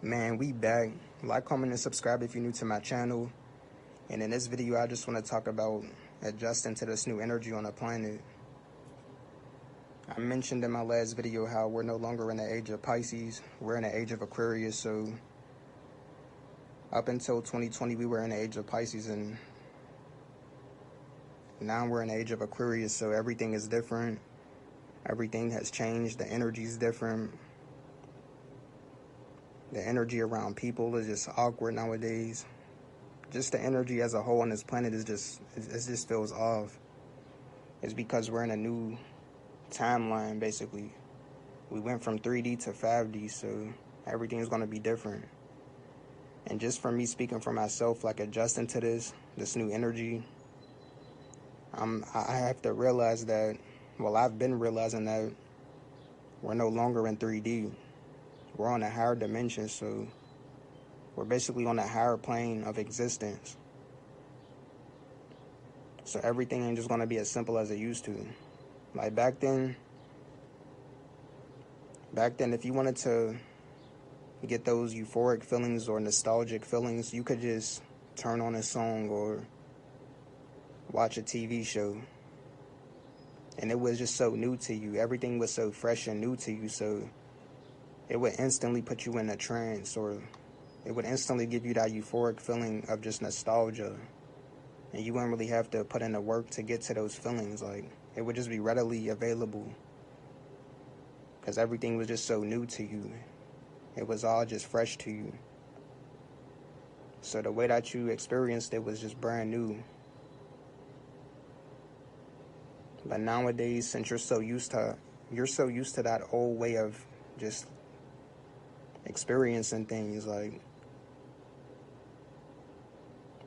Man, we back. Like, comment, and subscribe if you're new to my channel. And in this video, I just want to talk about adjusting to this new energy on the planet. I mentioned in my last video how we're no longer in the age of Pisces. We're in the age of Aquarius. So up until 2020, we were in the age of Pisces, and now we're in the age of Aquarius. So everything is different. Everything has changed. The energy is different. The energy around people is just awkward nowadays. Just the energy as a whole on this planet is it just feels off. It's because we're in a new timeline, basically. We went from 3D to 5D, so everything's going to be different. And just for me speaking for myself, like adjusting to this new energy, I have to realize that, well, I've been realizing that we're no longer in 3D. We're on a higher dimension, so we're basically on a higher plane of existence. So everything ain't just going to be as simple as it used to. Like back then, if you wanted to get those euphoric feelings or nostalgic feelings, you could just turn on a song or watch a TV show. And it was just so new to you. Everything was so fresh and new to you, so it would instantly put you in a trance, or it would instantly give you that euphoric feeling of just nostalgia. And you wouldn't really have to put in the work to get to those feelings. Like, it would just be readily available because everything was just so new to you. It was all just fresh to you. So the way that you experienced it was just brand new. But nowadays, since you're so used to that old way of just experiencing things, like,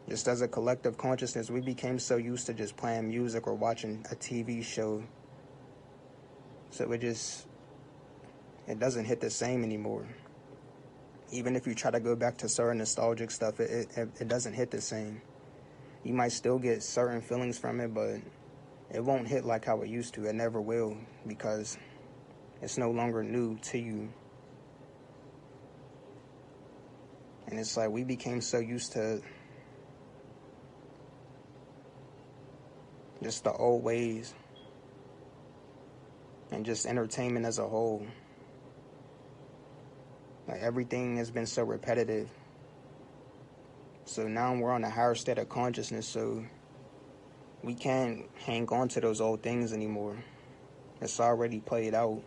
just as a collective consciousness, we became so used to just playing music or watching a TV show. So it doesn't hit the same anymore. Even if you try to go back to certain nostalgic stuff, it doesn't hit the same. You might still get certain feelings from it, but it won't hit like how it used to. It never will, because it's no longer new to you. And it's like we became so used to just the old ways and just entertainment as a whole. Like, everything has been so repetitive. So now we're on a higher state of consciousness, so we can't hang on to those old things anymore. It's already played out.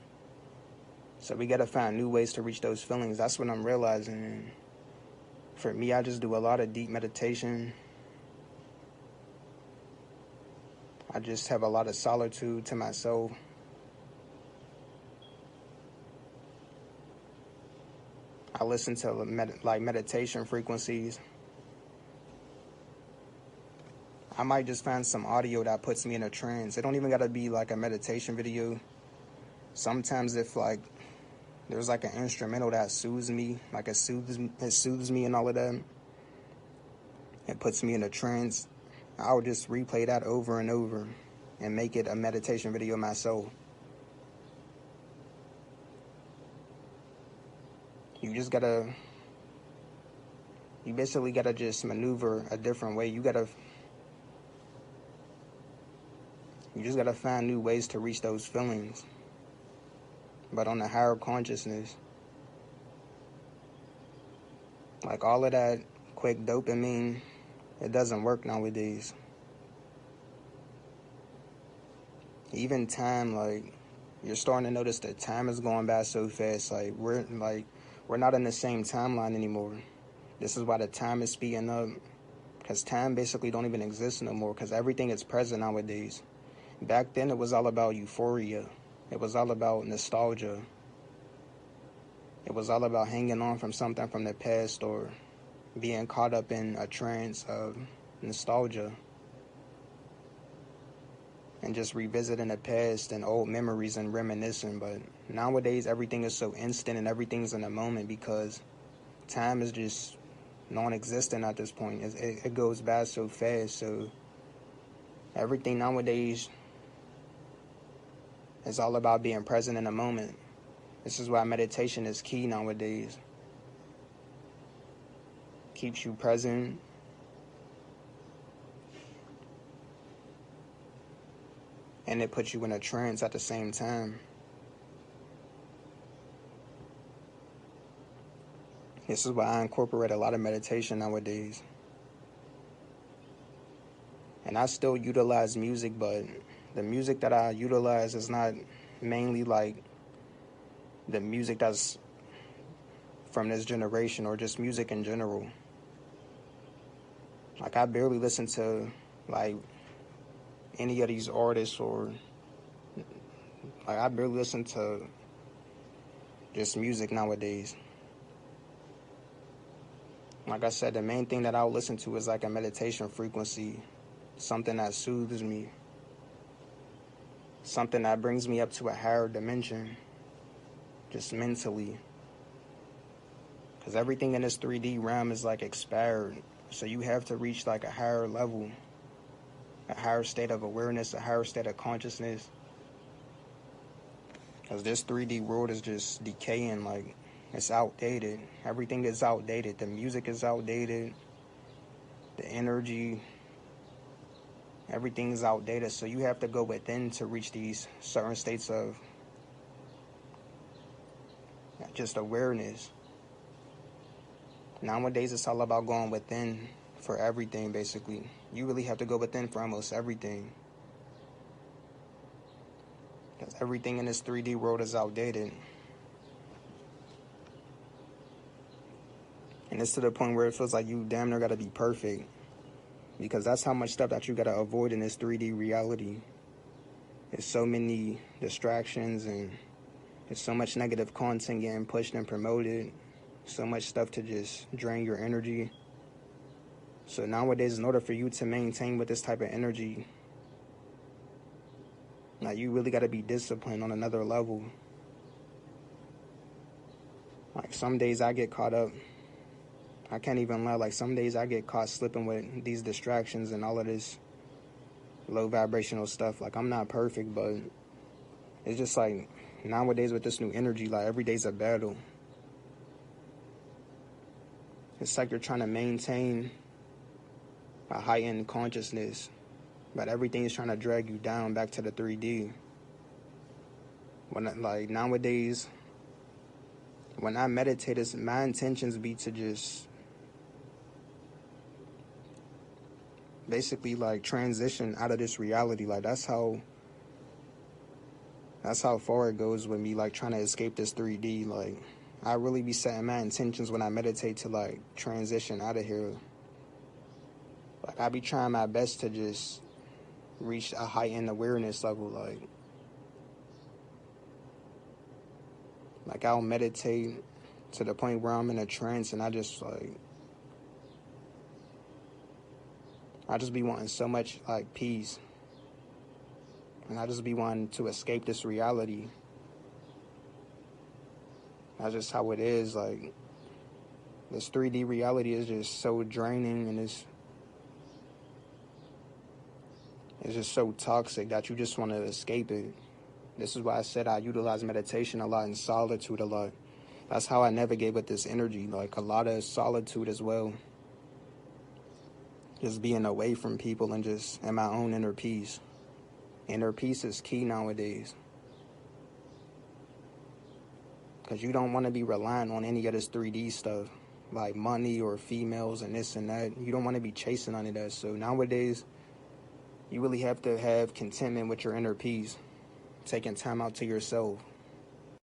So we gotta find new ways to reach those feelings. That's what I'm realizing. And for me, I just do a lot of deep meditation. I just have a lot of solitude to myself. I listen to meditation frequencies. I might just find some audio that puts me in a trance. It don't even gotta be like a meditation video. Sometimes if there's like an instrumental that soothes me, like it soothes me and all of that, it puts me in a trance, I'll just replay that over and over and make it a meditation video myself. You basically gotta just maneuver a different way. You just gotta find new ways to reach those feelings, but on a higher consciousness. Like, all of that quick dopamine, it doesn't work nowadays. Even time, like, you're starting to notice that time is going by so fast. Like, we're not in the same timeline anymore. This is why the time is speeding up, because time basically don't even exist no more, because everything is present nowadays. Back then, it was all about euphoria. It was all about nostalgia. It was all about hanging on from something from the past or being caught up in a trance of nostalgia and just revisiting the past and old memories and reminiscing. But nowadays, everything is so instant and everything's in a moment, because time is just non-existent at this point. It goes by so fast. So everything nowadays is all about being present in the moment. This is why meditation is key nowadays. keeps you present. And it puts you in a trance at the same time. This is why I incorporate a lot of meditation nowadays. And I still utilize music, but the music that I utilize is not mainly like the music that's from this generation or just music in general. Like, I barely listen to like any of these artists, or like I barely listen to just music nowadays. Like I said, the main thing that I'll listen to is like a meditation frequency, something that soothes me, something that brings me up to a higher dimension, just mentally. Because everything in this 3D realm is like expired, so you have to reach like a higher level, a higher state of awareness, a higher state of consciousness. Because this 3D world is just decaying, like, it's outdated. Everything is outdated. The music is outdated. The energy, everything is outdated. So you have to go within to reach these certain states of just awareness. Nowadays, it's all about going within for everything, basically. You really have to go within for almost everything. Because everything in this 3D world is outdated. And it's to the point where it feels like you damn near gotta be perfect. Because that's how much stuff that you gotta avoid in this 3D reality. There's so many distractions, and there's so much negative content getting pushed and promoted. So much stuff to just drain your energy. So nowadays, in order for you to maintain with this type of energy, like, you really gotta be disciplined on another level. Like, some days I get caught up. I can't even lie. Like, some days I get caught slipping with these distractions and all of this low vibrational stuff. Like, I'm not perfect, but it's just like nowadays with this new energy, like, every day's a battle. It's like you're trying to maintain a heightened consciousness, but everything is trying to drag you down back to the 3D. Like, nowadays, when I meditate, my intentions be to just basically like transition out of this reality. Like, that's how far it goes with me, like, trying to escape this 3D. Like, I really be setting my intentions when I meditate to like transition out of here. Like, I be trying my best to just reach a heightened awareness level. Like I'll meditate to the point where I'm in a trance, and I just be wanting so much like peace, and I just be wanting to escape this reality. That's just how it is. Like, this 3D reality is just so draining, and it's just so toxic that you just want to escape it. This is why I said I utilize meditation a lot and solitude a lot. That's how I navigate with this energy, like a lot of solitude as well. Just being away from people and just in my own inner peace. Inner peace is key nowadays. Because you don't want to be relying on any of this 3D stuff, like money or females and this and that. You don't want to be chasing none of that. So nowadays, you really have to have contentment with your inner peace, taking time out to yourself.